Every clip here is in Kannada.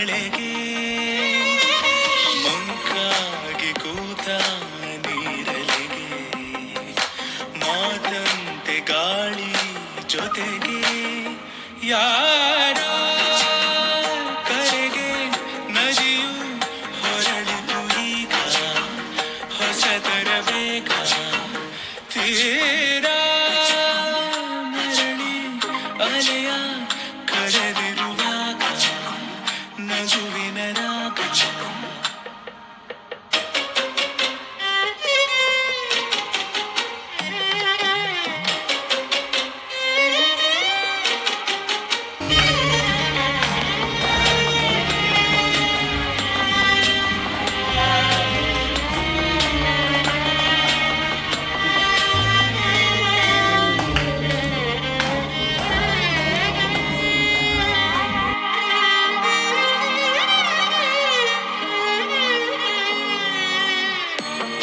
ಮಳೆಗೆ ಮಂಕಾಗಿ ಕೂತ ನೀರಲೆಗೆ ಮಾತಂತೆ ಗಾಳಿ ಜೊತೆಗೆ ಯಾರ ಕರೆಗೆ ನದಿಯು ಹೊರಳಿತು ಈಗ ಹೊಸತರ ಬೇಗ ತೀರ ಮರಳಿ ಅಲೆಯ ಕರೆದಿರುವಾಗ ನಗುವಿನ ರಾಗ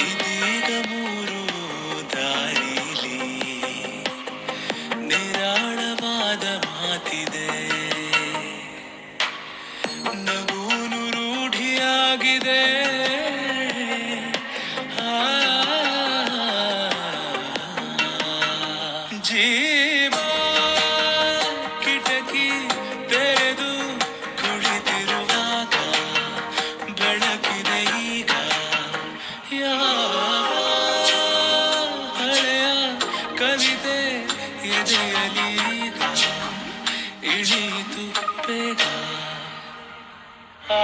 ಇದೀಗ ಮೂರು ದಾರಿಲಿ ನಿರಾಳವಾದ ಮಾತಿದೆ ನಗೂನು ರೂಢಿಯಾಗಿದೆ ಆ, ಜೀವ ಕಿಟಕಿ ತೆರೆದು ಕುಳಿತಿರುವಾಗ ಬೆಳಕಿದೆ ಈಗ ಯಾವ ಹಳೆಯ ಕವಿತೆ ಎದೆಯಲಿ ಈಗ ಇಳಿಯಿತು ಬೇಗ ಆ